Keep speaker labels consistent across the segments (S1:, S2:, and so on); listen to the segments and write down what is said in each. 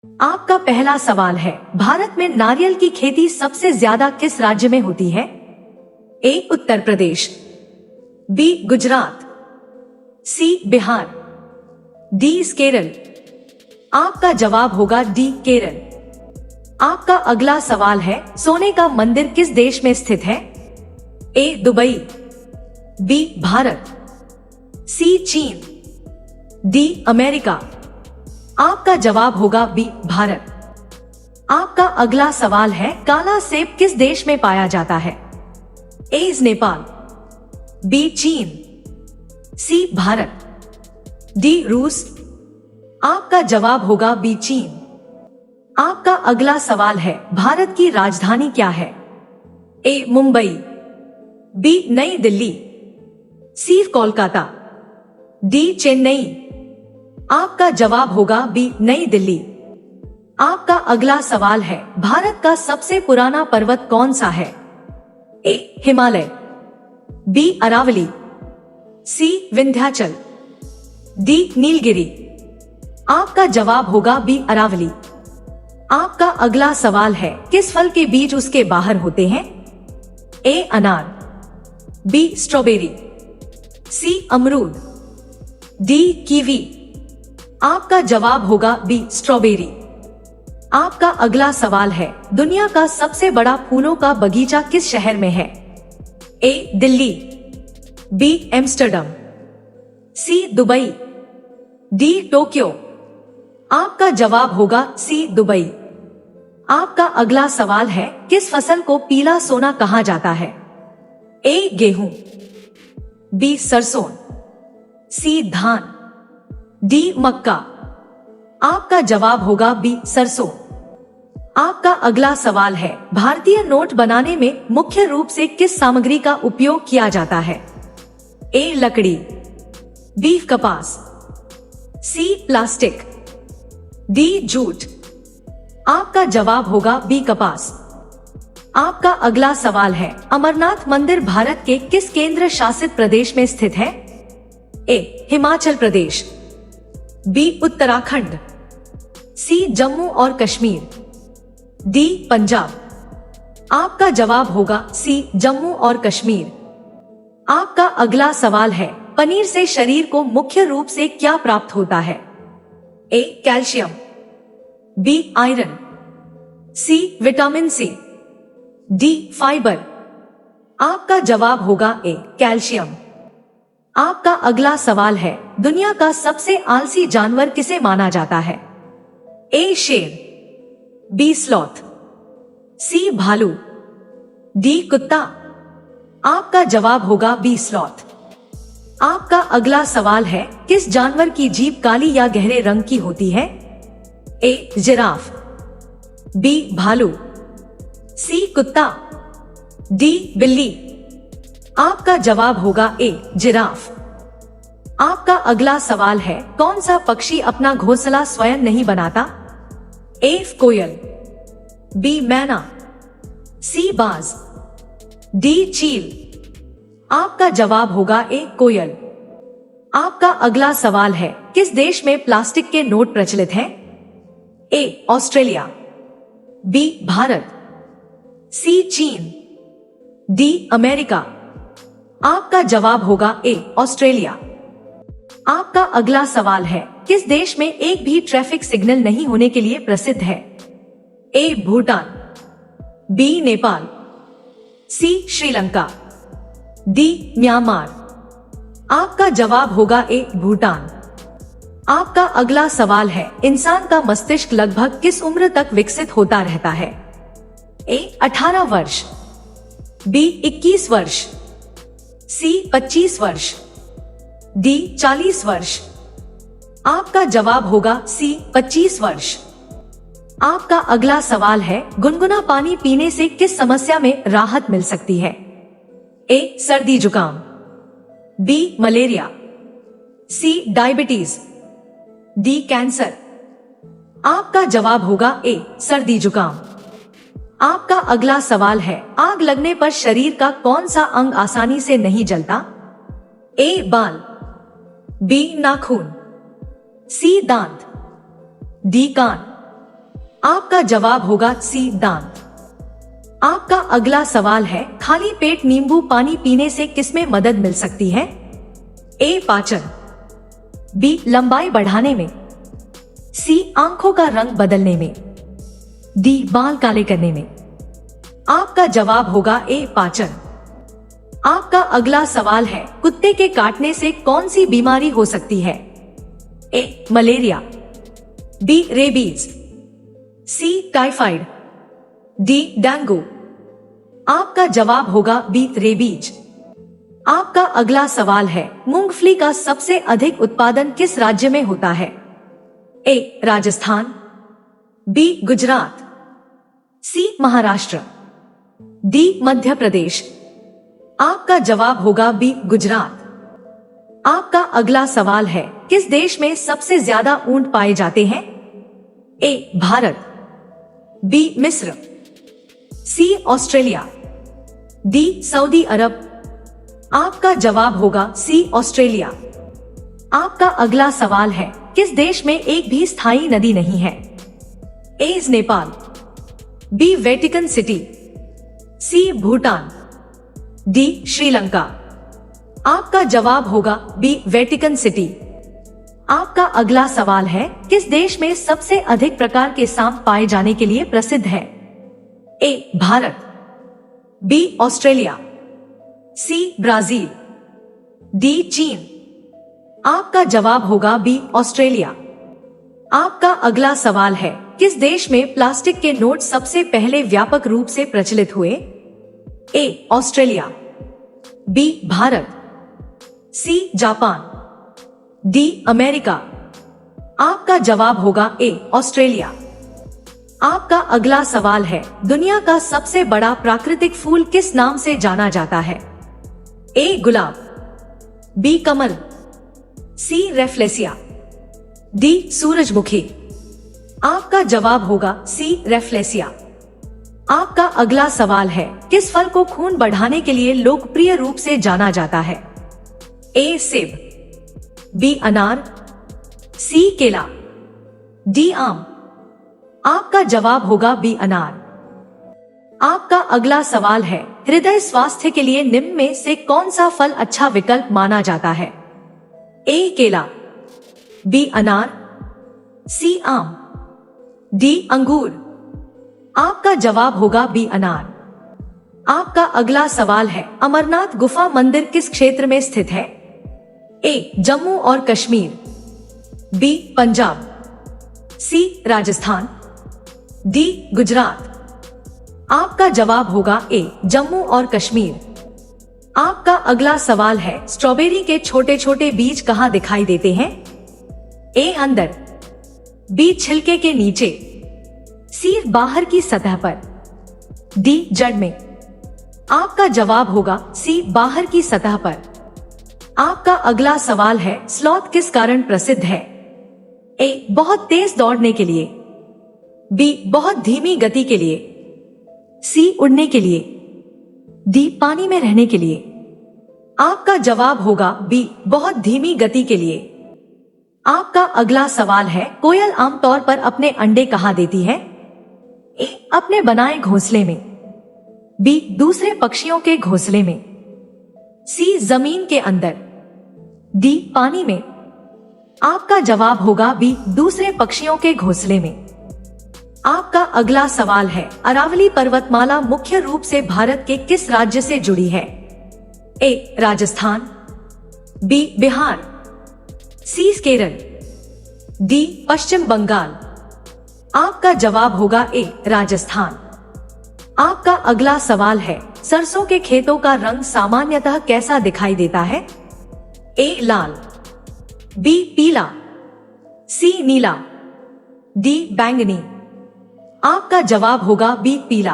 S1: आपका पहला सवाल है, भारत में नारियल की खेती सबसे ज्यादा किस राज्य में होती है? ए उत्तर प्रदेश, बी गुजरात, सी बिहार, डी केरल। आपका जवाब होगा डी केरल। आपका अगला सवाल है, सोने का मंदिर किस देश में स्थित है? ए दुबई, बी भारत, सी चीन, डी अमेरिका। आपका जवाब होगा बी भारत। आपका अगला सवाल है, काला सेब किस देश में पाया जाता है? ए नेपाल, बी चीन, सी भारत, डी रूस। आपका जवाब होगा बी चीन। आपका अगला सवाल है, भारत की राजधानी क्या है? ए मुंबई, बी नई दिल्ली, सी कोलकाता, डी चेन्नई। आपका जवाब होगा बी नई दिल्ली। आपका अगला सवाल है, भारत का सबसे पुराना पर्वत कौन सा है? ए हिमालय, बी अरावली, सी विंध्याचल, डी नीलगिरी। आपका जवाब होगा बी अरावली। आपका अगला सवाल है, किस फल के बीज उसके बाहर होते हैं? ए अनार, बी स्ट्रॉबेरी, सी अमरूद, डी कीवी। आपका जवाब होगा बी स्ट्रॉबेरी। आपका अगला सवाल है, दुनिया का सबसे बड़ा फूलों का बगीचा किस शहर में है? ए दिल्ली, बी एम्स्टर्डम, सी दुबई, डी टोक्यो। आपका जवाब होगा सी दुबई। आपका अगला सवाल है, किस फसल को पीला सोना कहा जाता है? ए गेहूं, बी सरसों, सी धान, डी मक्का। आपका जवाब होगा बी सरसों। आपका अगला सवाल है, भारतीय नोट बनाने में मुख्य रूप से किस सामग्री का उपयोग किया जाता है? ए लकड़ी, बी कपास, सी प्लास्टिक, डी जूट। आपका जवाब होगा बी कपास। आपका अगला सवाल है, अमरनाथ मंदिर भारत के किस केंद्र शासित प्रदेश में स्थित है? ए हिमाचल प्रदेश, बी उत्तराखंड, सी जम्मू और कश्मीर, डी पंजाब। आपका जवाब होगा सी जम्मू और कश्मीर। आपका अगला सवाल है, पनीर से शरीर को मुख्य रूप से क्या प्राप्त होता है? A calcium, B iron, C vitamin C, D fibre. आपका जवाब होगा ए कैल्शियम। आपका अगला सवाल है, दुनिया का सबसे आलसी जानवर किसे माना जाता है? ए शेर, बी स्लॉथ, सी भालू, डी कुत्ता। आपका जवाब होगा बी स्लॉथ। आपका अगला सवाल है, किस जानवर की जीभ काली या गहरे रंग की होती है? ए जिराफ, बी भालू, सी कुत्ता, डी बिल्ली। आपका जवाब होगा ए जिराफ। आपका अगला सवाल है, कौन सा पक्षी अपना घोंसला स्वयं नहीं बनाता? ए कोयल, बी मैना, सी बाज, डी चील। आपका जवाब होगा ए कोयल। आपका अगला सवाल है, किस देश में प्लास्टिक के नोट प्रचलित हैं? ए ऑस्ट्रेलिया, बी भारत, सी चीन, डी अमेरिका। आपका जवाब होगा ए ऑस्ट्रेलिया। आपका अगला सवाल है, किस देश में एक भी ट्रैफिक सिग्नल नहीं होने के लिए प्रसिद्ध है? ए भूटान, बी नेपाल, सी श्रीलंका, डी म्यांमार। आपका जवाब होगा ए भूटान। आपका अगला सवाल है, इंसान का मस्तिष्क लगभग किस उम्र तक विकसित होता रहता है? ए 18 वर्ष, बी 21 वर्ष, सी 25 वर्ष, डी 40 वर्ष। आपका जवाब होगा सी 25 वर्ष। आपका अगला सवाल है, गुनगुना पानी पीने से किस समस्या में राहत मिल सकती है? ए सर्दी जुकाम, बी मलेरिया, सी डायबिटीज, डी कैंसर। आपका जवाब होगा ए सर्दी जुकाम। आपका अगला सवाल है, आग लगने पर शरीर का कौन सा अंग आसानी से नहीं जलता? ए बाल, बी नाखून, सी दांत, डी कान। आपका जवाब होगा सी, दांत। आपका अगला सवाल है, खाली पेट नींबू पानी पीने से किसमें मदद मिल सकती है? ए, पाचन, बी, लंबाई बढ़ाने में, सी, आंखों का रंग बदलने में, डी, बाल काले करने में। आपका जवाब होगा ए, पाचन। आपका अगला सवाल है, कुत्ते के काटने से कौन सी बीमारी हो सकती है? ए, मलेरिया, बी, रेबीज, सी, टाइफाइड, डी, डेंगू। आपका जवाब होगा बी, रेबीज। आपका अगला सवाल है, मूंगफली का सबसे अधिक उत्पादन किस राज्य में होता है? ए, राजस्थान, बी, गुजरात, सी, महाराष्ट्र, डी, मध्य प्रदेश। आपका जवाब होगा बी, गुजरात। आपका अगला सवाल है, किस देश में सबसे ज्यादा ऊंट पाए जाते हैं? ए, भारत, बी, मिस्र, सी, ऑस्ट्रेलिया, डी, सऊदी अरब। आपका जवाब होगा सी, ऑस्ट्रेलिया। आपका अगला सवाल है, किस देश में एक भी स्थायी नदी नहीं है? ए, नेपाल, बी, वेटिकन सिटी, सी, भूटान, डी, श्रीलंका। आपका जवाब होगा बी, वेटिकन सिटी। आपका अगला सवाल है, किस देश में सबसे अधिक प्रकार के सांप पाए जाने के लिए प्रसिद्ध है? ए, भारत, बी, ऑस्ट्रेलिया, सी, ब्राजील, डी, चीन। आपका जवाब होगा बी, ऑस्ट्रेलिया। आपका अगला सवाल है, किस देश में प्लास्टिक के नोट सबसे पहले व्यापक रूप से प्रचलित हुए? ए, ऑस्ट्रेलिया, बी, भारत, सी, जापान, डी, अमेरिका। आपका जवाब होगा ए, ऑस्ट्रेलिया। आपका अगला सवाल है, दुनिया का सबसे बड़ा प्राकृतिक फूल किस नाम से जाना जाता है? ए, गुलाब, बी, कमल, सी, रेफ्लेसिया, डी, सूरजमुखी। आपका जवाब होगा सी, रेफ्लेसिया। आपका अगला सवाल है, किस फल को खून बढ़ाने के लिए लोकप्रिय रूप से जाना जाता है? ए, सेब, बी, अनार, सी, केला, डी, आम। आपका जवाब होगा बी, अनार। आपका अगला सवाल है, हृदय स्वास्थ्य के लिए निम्न में से कौन सा फल अच्छा विकल्प माना जाता है? ए, केला, बी, अनार, सी, आम, डी, अंगूर। आपका जवाब होगा बी, अनार। आपका अगला सवाल है, अमरनाथ गुफा मंदिर किस क्षेत्र में स्थित है? ए, जम्मू और कश्मीर, बी, पंजाब, सी, राजस्थान, डी, गुजरात। आपका जवाब होगा ए, जम्मू और कश्मीर। आपका अगला सवाल है, स्ट्रॉबेरी के छोटे छोटे बीज कहाँ दिखाई देते हैं? ए, अंदर, बी, छिलके के नीचे, सी, बाहर की सतह पर, डी, जड़ में। आपका जवाब होगा सी, बाहर की सतह पर। आपका अगला सवाल है, स्लॉथ किस कारण प्रसिद्ध है? ए, बहुत तेज दौड़ने के लिए, बी, बहुत धीमी गति के लिए, सी, उड़ने के लिए, डी, पानी में रहने के लिए। आपका जवाब होगा बी, बहुत धीमी गति के लिए। आपका अगला सवाल है, कोयल आमतौर पर अपने अंडे कहाँ देती है? ए, अपने बनाए घोंसले में, बी, दूसरे पक्षियों के घोंसले में, सी, जमीन के अंदर, डी, पानी में। आपका जवाब होगा बी, दूसरे पक्षियों के घोंसले में। आपका अगला सवाल है, अरावली पर्वतमाला मुख्य रूप से भारत के किस राज्य से जुड़ी है? ए, राजस्थान, बी, बिहार, सी, केरल, डी, पश्चिम बंगाल। आपका जवाब होगा ए, राजस्थान। आपका अगला सवाल है, सरसों के खेतों का रंग सामान्यतः कैसा दिखाई देता है? ए, लाल, बी, पीला, सी, नीला, डी, बैंगनी। आपका जवाब होगा बी, पीला।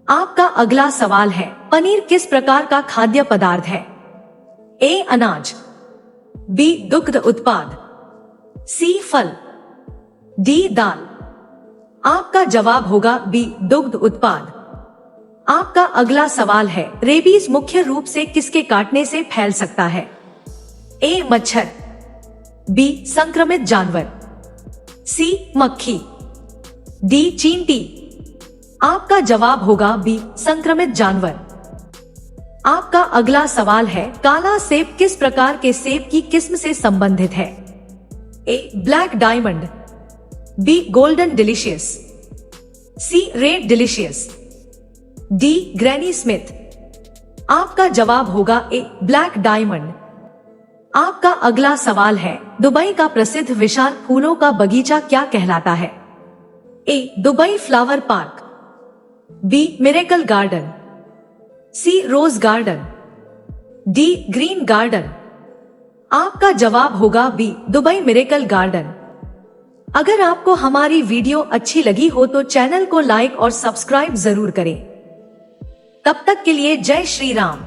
S1: आपका अगला सवाल है, पनीर किस प्रकार का खाद्य पदार्थ है? ए, अनाज, बी, दुग्ध उत्पाद, सी, फल, डी, दाल। आपका जवाब होगा बी, दुग्ध उत्पाद। आपका अगला सवाल है, रेबीज मुख्य रूप से किसके काटने से फैल सकता है? ए, मच्छर, बी, संक्रमित जानवर, सी, मक्खी, डी चींटी। आपका जवाब होगा बी संक्रमित जानवर। आपका अगला सवाल है, काला सेब किस प्रकार के सेब की किस्म से संबंधित है? A black diamond, B golden delicious, C red delicious, D Granny Smith. आपका जवाब होगा ए ब्लैक डायमंड। आपका अगला सवाल है, दुबई का प्रसिद्ध विशाल फूलों का बगीचा क्या कहलाता है? A Dubai flower park, B miracle garden, C rose garden, D green garden. आपका जवाब होगा बी दुबई मिरेकल गार्डन। अगर आपको हमारी वीडियो अच्छी लगी हो तो चैनल को लाइक और सब्सक्राइब जरूर करें। तब तक के लिए जय श्री राम।